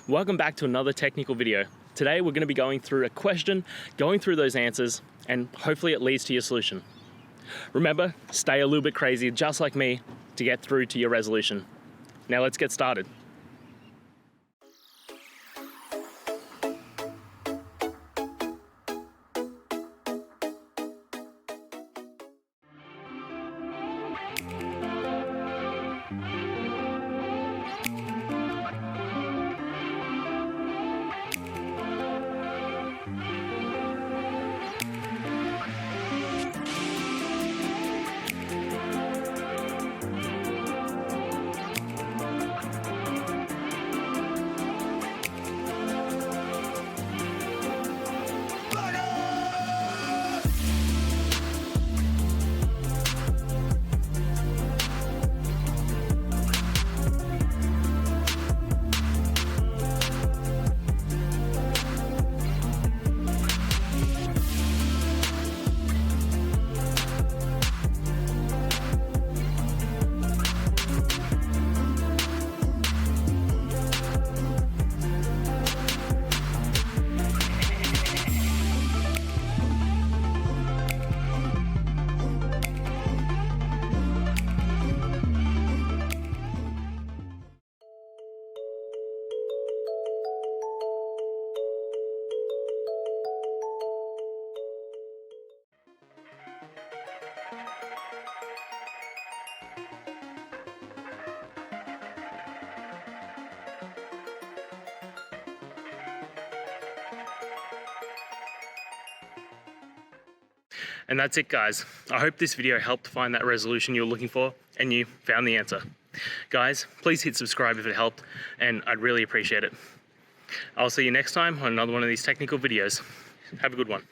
Welcome back to another technical video. Today we're going to be going through a question, going through those answers, and hopefully it leads to your solution. Remember, stay a little bit crazy, just like me, to get through to your resolution. Now let's get started. And that's it, guys. I hope this video helped find that resolution you were looking for and you found the answer. Guys, please hit subscribe if it helped, and I'd really appreciate it. I'll see you next time on another one of these technical videos. Have a good one.